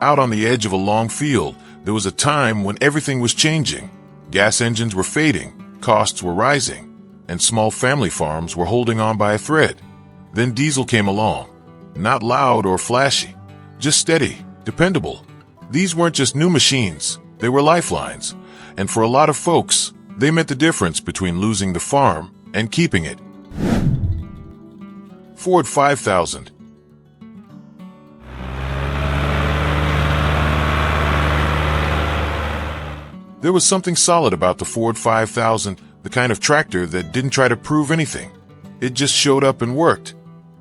Out on the edge of a long field, there was a time when everything was changing. Gas engines were fading, costs were rising, and small family farms were holding on by a thread. Then diesel came along. Not loud or flashy, just steady, dependable. These weren't just new machines, they were lifelines. And for a lot of folks, they meant the difference between losing the farm and keeping it. Ford 5000. There was something solid about the Ford 5000, the kind of tractor that didn't try to prove anything. It just showed up and worked.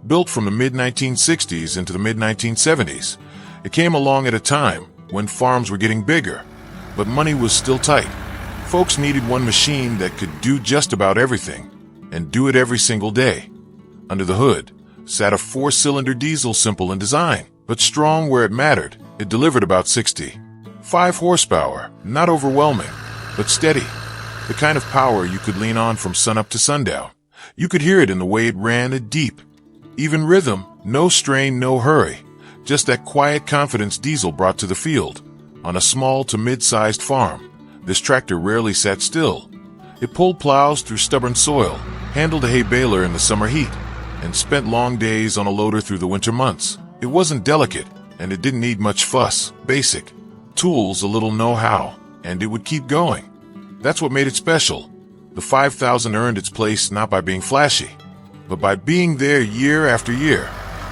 Built from the mid-1960s into the mid-1970s, it came along at a time when farms were getting bigger, but money was still tight. Folks needed one machine that could do just about everything, and do it every single day. Under the hood sat a 4-cylinder diesel, simple in design, but strong where it mattered. It delivered about 65 horsepower, not overwhelming, but steady. The kind of power you could lean on from sunup to sundown. You could hear it in the way it ran a deep, even rhythm, no strain, no hurry. Just that quiet confidence diesel brought to the field. On a small to mid-sized farm, this tractor rarely sat still. It pulled plows through stubborn soil, handled a hay baler in the summer heat, and spent long days on a loader through the winter months. It wasn't delicate, and it didn't need much fuss. Basic tools, a little know-how, and it would keep going. That's what made it special. The 5000 earned its place not by being flashy, but by being there year after year,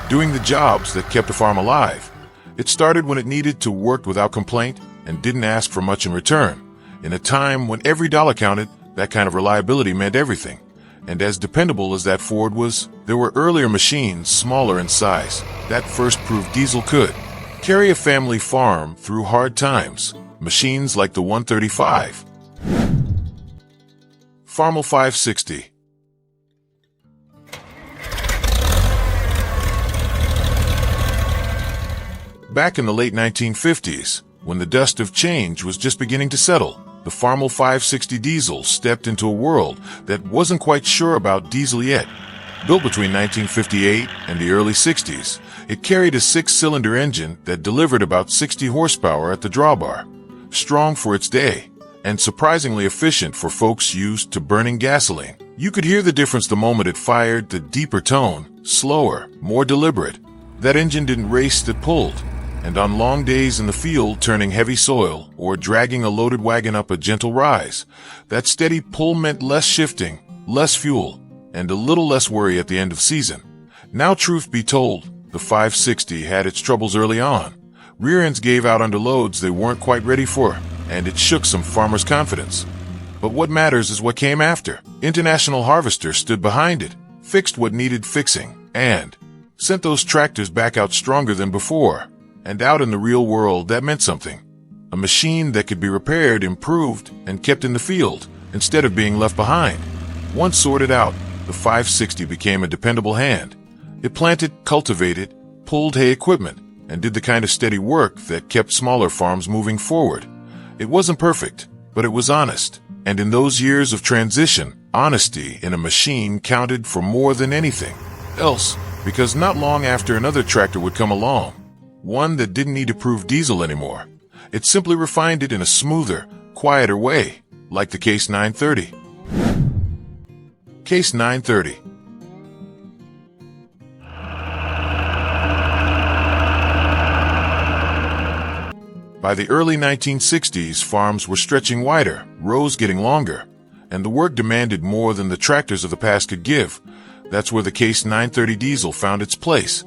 doing the jobs that kept a farm alive. It started when it needed to, worked without complaint, and didn't ask for much in return. In a time when every dollar counted, that kind of reliability meant everything. And as dependable as that Ford was, there were earlier machines, smaller in size, that first proved diesel could carry a family farm through hard times. Machines like the 135. Farmall 560. Back in the late 1950s, when the dust of change was just beginning to settle, the Farmall 560 diesel stepped into a world that wasn't quite sure about diesel yet. Built between 1958 and the early 60s, it carried a 6-cylinder engine that delivered about 60 horsepower at the drawbar. Strong for its day, and surprisingly efficient for folks used to burning gasoline. You could hear the difference the moment it fired, the deeper tone, slower, more deliberate. That engine didn't race, it pulled. And on long days in the field turning heavy soil or dragging a loaded wagon up a gentle rise, that steady pull meant less shifting, less fuel, and a little less worry at the end of season. Now, truth be told, the 560 had its troubles early on. Rear ends gave out under loads they weren't quite ready for, and it shook some farmers' confidence. But what matters is what came after. International Harvester stood behind it, fixed what needed fixing, and sent those tractors back out stronger than before. And out in the real world, that meant something. A machine that could be repaired, improved, and kept in the field, instead of being left behind. Once sorted out, the 560 became a dependable hand. It planted, cultivated, pulled hay equipment, and did the kind of steady work that kept smaller farms moving forward. It wasn't perfect, but it was honest. And in those years of transition, honesty in a machine counted for more than anything else, because not long after, another tractor would come along. One that didn't need to prove diesel anymore. It simply refined it in a smoother, quieter way, like the Case 930. Case 930. By the early 1960s, farms were stretching wider, rows getting longer, and the work demanded more than the tractors of the past could give. That's where the Case 930 diesel found its place.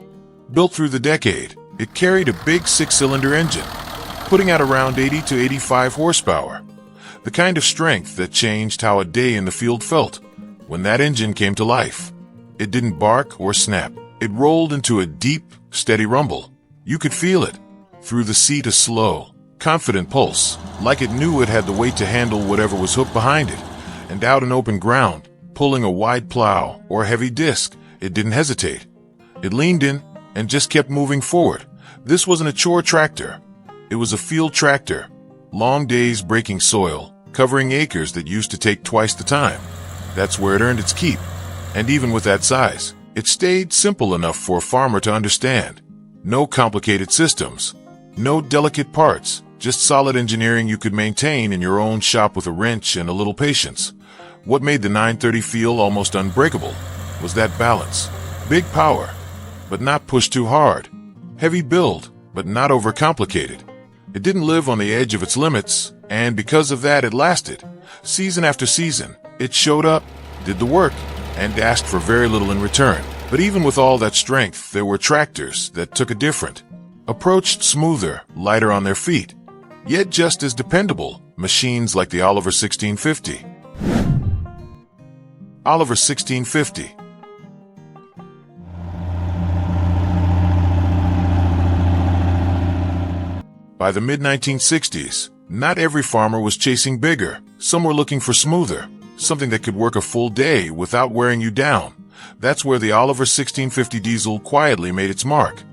Built through the decade, it carried a big 6-cylinder engine, putting out around 80 to 85 horsepower, the kind of strength that changed how a day in the field felt. When that engine came to life, it didn't bark or snap. It rolled into a deep, steady rumble. You could feel it. Through the seat, a slow, confident pulse, like it knew it had the weight to handle whatever was hooked behind it. And out in open ground, pulling a wide plow or a heavy disc, it didn't hesitate. It leaned in and just kept moving forward. This wasn't a chore tractor. It was a field tractor. Long days breaking soil, covering acres that used to take twice the time. That's where it earned its keep. And even with that size, it stayed simple enough for a farmer to understand. No complicated systems. No delicate parts, just solid engineering you could maintain in your own shop with a wrench and a little patience. What made the 930 feel almost unbreakable was that balance. Big power, but not pushed too hard. Heavy build, but not overcomplicated. It didn't live on the edge of its limits, and because of that it lasted. Season after season, it showed up, did the work, and asked for very little in return. But even with all that strength, there were tractors that took a different, approached smoother, lighter on their feet, yet just as dependable, machines like the Oliver 1650. Oliver 1650. By the mid-1960s, not every farmer was chasing bigger. Some were looking for smoother, something that could work a full day without wearing you down. That's where the Oliver 1650 diesel quietly made its mark.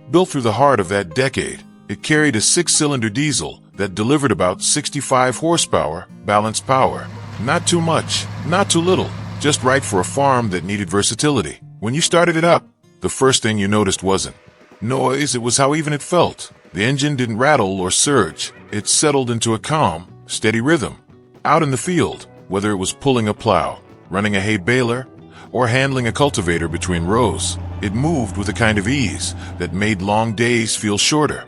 Built through the heart of that decade, it carried a 6-cylinder diesel that delivered about 65 horsepower, balanced power. Not too much, not too little, just right for a farm that needed versatility. When you started it up, the first thing you noticed wasn't noise, it was how even it felt. The engine didn't rattle or surge. It settled into a calm, steady rhythm. Out in the field, whether it was pulling a plow, running a hay baler, or handling a cultivator between rows, it moved with a kind of ease that made long days feel shorter.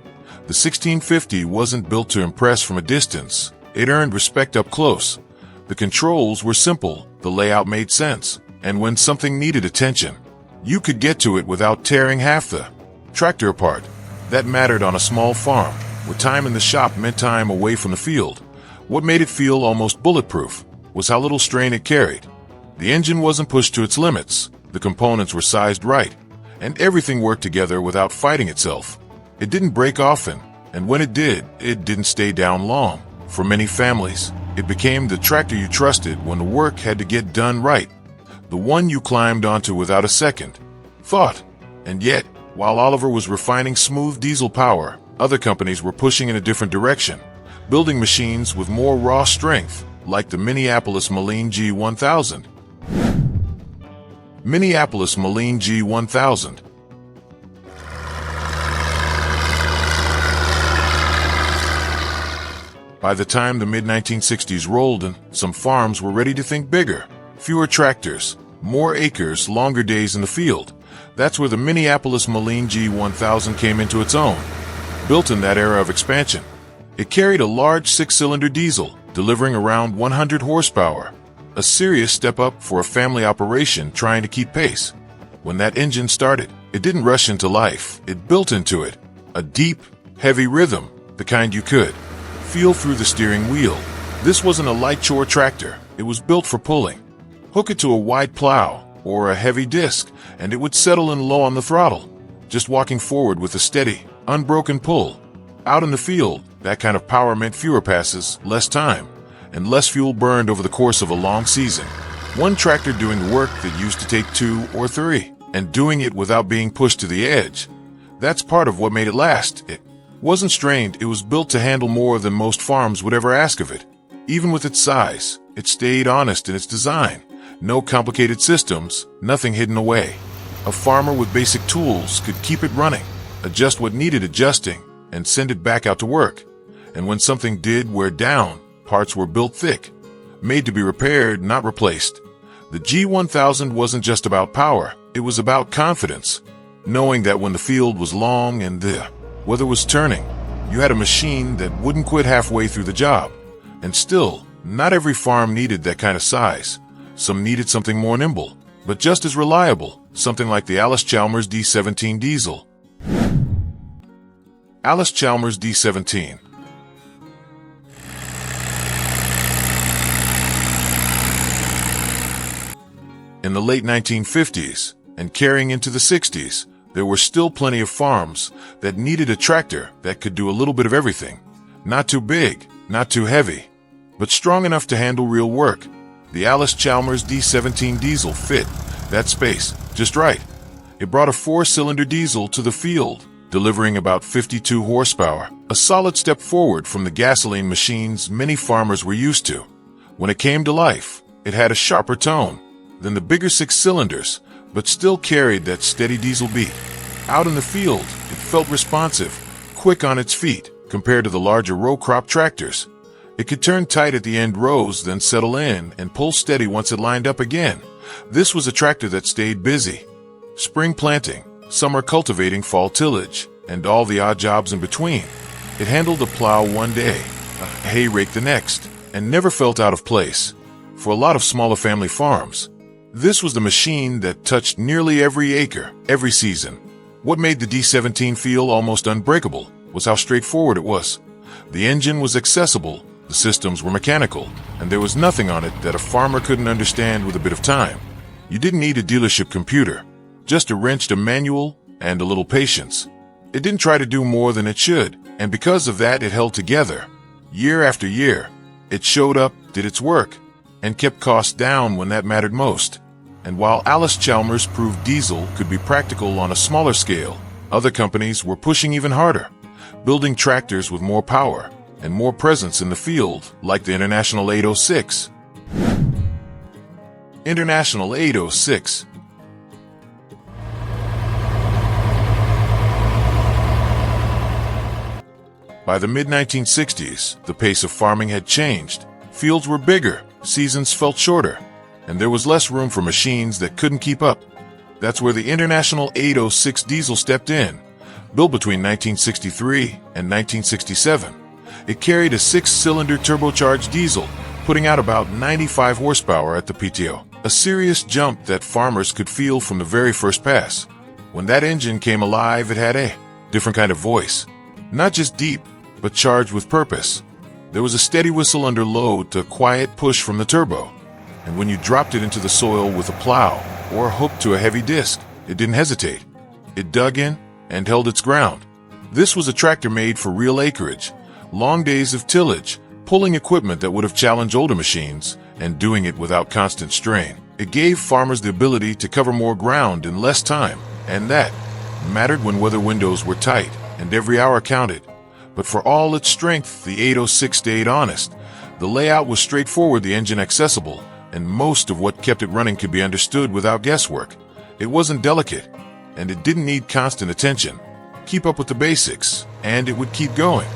The 1650 wasn't built to impress from a distance. It earned respect up close. The controls were simple, the layout made sense, and when something needed attention, you could get to it without tearing half the tractor apart. That mattered on a small farm, where time in the shop meant time away from the field. What made it feel almost bulletproof was how little strain it carried. The engine wasn't pushed to its limits, the components were sized right, and everything worked together without fighting itself. It didn't break often, and when it did, it didn't stay down long. For many families, it became the tractor you trusted when the work had to get done right, the one you climbed onto without a second thought. And yet, while Oliver was refining smooth diesel power, other companies were pushing in a different direction, building machines with more raw strength, like the Minneapolis Moline G1000. Minneapolis Moline G1000. By the time the mid-1960s rolled in, some farms were ready to think bigger. Fewer tractors, more acres, longer days in the field. That's where the Minneapolis Moline G1000 came into its own. Built in that era of expansion, it carried a large 6-cylinder diesel, delivering around 100 horsepower. A serious step up for a family operation trying to keep pace. When that engine started, it didn't rush into life, it built into it. A deep, heavy rhythm, the kind you could feel through the steering wheel. This wasn't a light chore tractor, it was built for pulling. Hook it to a wide plow or a heavy disc, and it would settle in low on the throttle, just walking forward with a steady, unbroken pull. Out in the field, that kind of power meant fewer passes, less time, and less fuel burned over the course of a long season. One tractor doing the work that used to take 2 or 3, and doing it without being pushed to the edge. That's part of what made it last. It wasn't strained, it was built to handle more than most farms would ever ask of it. Even with its size, it stayed honest in its design. No complicated systems, nothing hidden away. A farmer with basic tools could keep it running, adjust what needed adjusting, and send it back out to work. And when something did wear down, parts were built thick, made to be repaired, not replaced. The G1000 wasn't just about power, it was about confidence. Knowing that when the field was long and the weather was turning, you had a machine that wouldn't quit halfway through the job. And still, not every farm needed that kind of size. Some needed something more nimble, but just as reliable, something like the Allis-Chalmers D17 diesel. Allis-Chalmers D17. In the late 1950s and carrying into the 60s, there were still plenty of farms that needed a tractor that could do a little bit of everything. Not too big, not too heavy, but strong enough to handle real work. The Allis-Chalmers D17 diesel fit that space just right. It brought a 4-cylinder diesel to the field, delivering about 52 horsepower, a solid step forward from the gasoline machines many farmers were used to. When it came to life, it had a sharper tone than the bigger 6 cylinders, but still carried that steady diesel beat. Out in the field, it felt responsive, quick on its feet compared to the larger row crop tractors. It could turn tight at the end rows, then settle in and pull steady once it lined up again. This was a tractor that stayed busy. Spring planting, summer cultivating, fall tillage, and all the odd jobs in between. It handled a plow one day, a hay rake the next, and never felt out of place. For a lot of smaller family farms, this was the machine that touched nearly every acre, every season. What made the D17 feel almost unbreakable was how straightforward it was. The engine was accessible, the systems were mechanical, and there was nothing on it that a farmer couldn't understand with a bit of time. You didn't need a dealership computer, just a wrench, a manual, and a little patience. It didn't try to do more than it should, and because of that it held together. Year after year, it showed up, did its work, and kept costs down when that mattered most. And while Allis-Chalmers proved diesel could be practical on a smaller scale, other companies were pushing even harder, building tractors with more power and more presence in the field, like the International 806. International 806. By the mid-1960s, the pace of farming had changed. Fields were bigger, seasons felt shorter, and there was less room for machines that couldn't keep up. That's where the International 806 diesel stepped in. Built between 1963 and 1967, it carried a 6-cylinder turbocharged diesel, putting out about 95 horsepower at the PTO, a serious jump that farmers could feel from the very first pass. When that engine came alive, it had a different kind of voice, not just deep, but charged with purpose. There was a steady whistle under load to a quiet push from the turbo, and when you dropped it into the soil with a plow or hooked to a heavy disc, it didn't hesitate. It dug in and held its ground. This was a tractor made for real acreage, long days of tillage, pulling equipment that would have challenged older machines, and doing it without constant strain. It gave farmers the ability to cover more ground in less time, and that mattered when weather windows were tight and every hour counted. But for all its strength, the 806 stayed honest. The layout was straightforward, the engine accessible, and most of what kept it running could be understood without guesswork. It wasn't delicate, and it didn't need constant attention. Keep up with the basics, and it would keep going.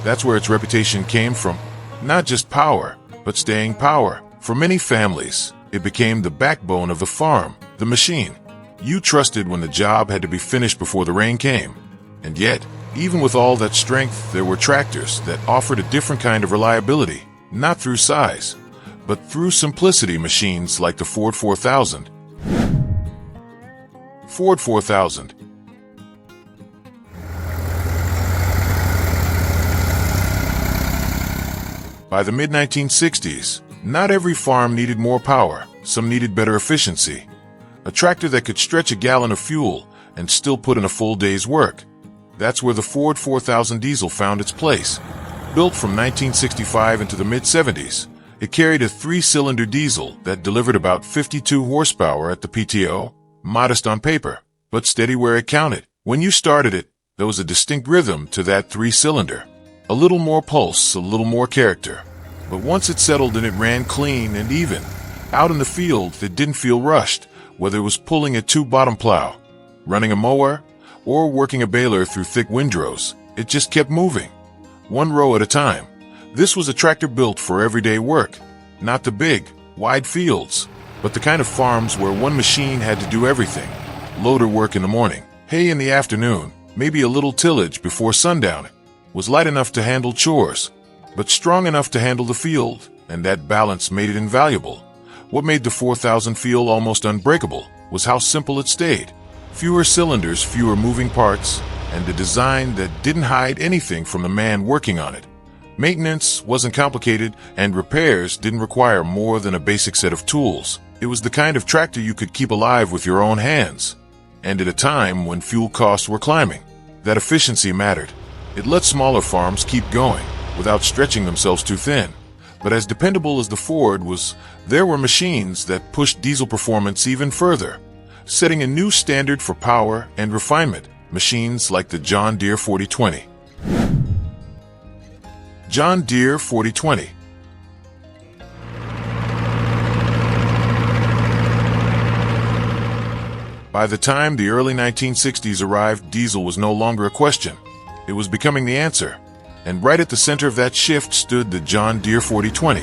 That's where its reputation came from. Not just power, but staying power. For many families, it became the backbone of the farm, the machine you trusted when the job had to be finished before the rain came. And yet, even with all that strength, there were tractors that offered a different kind of reliability, not through size, but through simplicity. Machines like the Ford 4000. Ford 4000. By the mid-1960s, not every farm needed more power. Some needed better efficiency. A tractor that could stretch a gallon of fuel and still put in a full day's work. That's where the Ford 4000 diesel found its place. Built from 1965 into the mid-70s, it carried a 3-cylinder diesel that delivered about 52 horsepower at the PTO, modest on paper, but steady where it counted. When you started it, there was a distinct rhythm to that 3-cylinder. A little more pulse, a little more character. But once it settled in, it ran clean and even. Out in the field, it didn't feel rushed, whether it was pulling a 2-bottom plow, running a mower, or working a baler through thick windrows. It just kept moving, one row at a time. This was a tractor built for everyday work, not the big, wide fields, but the kind of farms where one machine had to do everything. Loader work in the morning, hay in the afternoon, maybe a little tillage before sundown. Was light enough to handle chores, but strong enough to handle the field, and that balance made it invaluable. What made the 4000 feel almost unbreakable was how simple it stayed. Fewer cylinders, fewer moving parts, and a design that didn't hide anything from the man working on it. Maintenance wasn't complicated, and repairs didn't require more than a basic set of tools. It was the kind of tractor you could keep alive with your own hands. And at a time when fuel costs were climbing, that efficiency mattered. It let smaller farms keep going without stretching themselves too thin. But as dependable as the Ford was, there were machines that pushed diesel performance even further, setting a new standard for power and refinement. Machines like the John Deere 4020. John Deere 4020. By the time the early 1960s arrived, diesel was no longer a question. It was becoming the answer. And right at the center of that shift stood the John Deere 4020.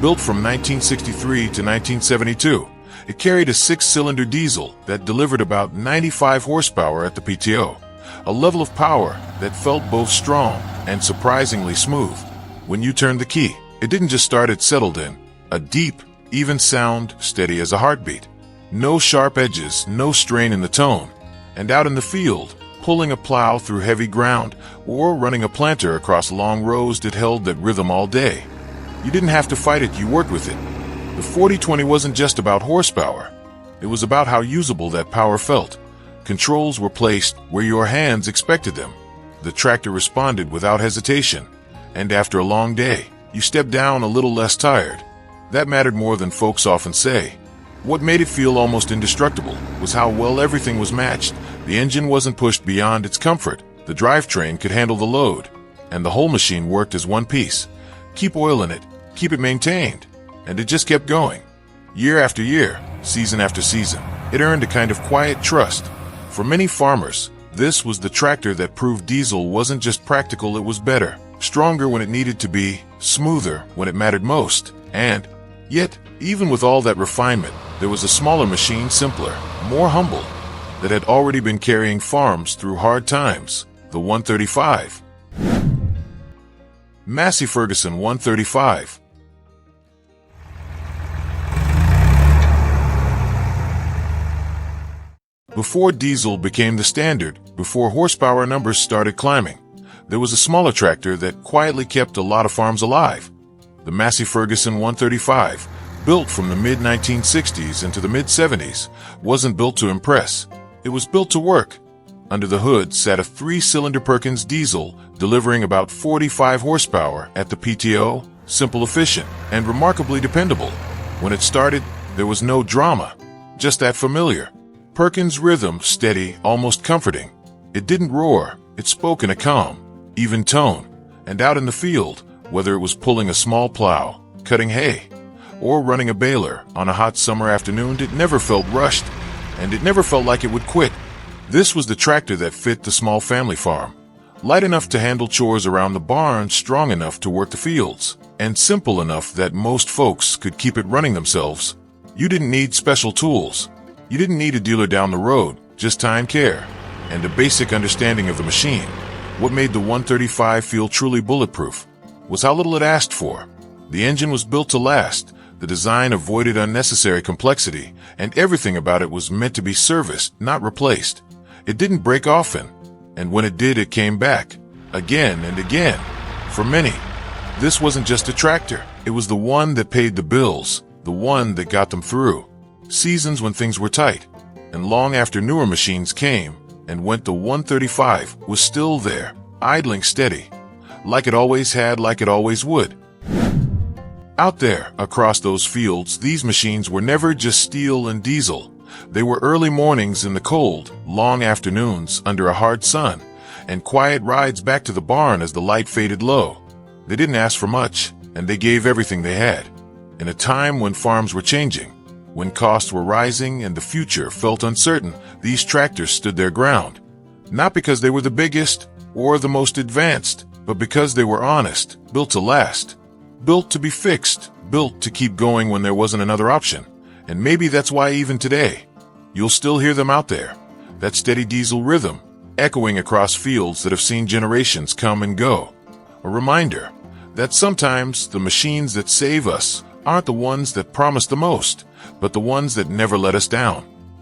Built from 1963 to 1972, it carried a 6-cylinder diesel that delivered about 95 horsepower at the PTO, a level of power that felt both strong and surprisingly smooth. When you turned the key, it didn't just start, it settled in. A deep, even sound, steady as a heartbeat. No sharp edges, no strain in the tone. And out in the field, pulling a plow through heavy ground or running a planter across long rows, it held that rhythm all day. You didn't have to fight it, you worked with it. The 4020 wasn't just about horsepower. It was about how usable that power felt. Controls were placed where your hands expected them. The tractor responded without hesitation. And after a long day, you stepped down a little less tired. That mattered more than folks often say. What made it feel almost indestructible was how well everything was matched. The engine wasn't pushed beyond its comfort. The drivetrain could handle the load. And the whole machine worked as one piece. Keep oil in it, keep it maintained. And it just kept going. Year after year, season after season, it earned a kind of quiet trust. For many farmers, this was the tractor that proved diesel wasn't just practical, it was better. Stronger when it needed to be, smoother when it mattered most. And yet, even with all that refinement, there was a smaller machine, simpler, more humble, that had already been carrying farms through hard times, the 135. Massey Ferguson 135. Before diesel became the standard, before horsepower numbers started climbing, there was a smaller tractor that quietly kept a lot of farms alive. The Massey Ferguson 135, built from the mid-1960s into the mid-70s, wasn't built to impress. It was built to work. Under the hood sat a 3-cylinder Perkins diesel, delivering about 45 horsepower at the PTO, simple, efficient, and remarkably dependable. When it started, there was no drama, just that familiar Perkins rhythm, steady, almost comforting. It didn't roar, it spoke in a calm, even tone. And out in the field, whether it was pulling a small plow, cutting hay, or running a baler on a hot summer afternoon, it never felt rushed, and it never felt like it would quit. This was the tractor that fit the small family farm. Light enough to handle chores around the barn, strong enough to work the fields, and simple enough that most folks could keep it running themselves. You didn't need special tools. You didn't need a dealer down the road, just time, care, and a basic understanding of the machine. What made the 135 feel truly bulletproof was how little it asked for. The engine was built to last, the design avoided unnecessary complexity, and everything about it was meant to be serviced, not replaced. It didn't break often, and when it did, it came back, again and again. For many, this wasn't just a tractor. It was the one that paid the bills, the one that got them through seasons when things were tight. And long after newer machines came and went, the 135 was still there, idling steady, like it always had, like it always would. Out there, across those fields, these machines were never just steel and diesel. They were early mornings in the cold, long afternoons under a hard sun, and quiet rides back to the barn as the light faded low. They didn't ask for much, and they gave everything they had. In a time when farms were changing, when costs were rising and the future felt uncertain, these tractors stood their ground. Not because they were the biggest or the most advanced, but because they were honest, built to last, built to be fixed, built to keep going when there wasn't another option. And maybe that's why even today, you'll still hear them out there, that steady diesel rhythm, echoing across fields that have seen generations come and go. A reminder that sometimes the machines that save us aren't the ones that promise the most, but the ones that never let us down.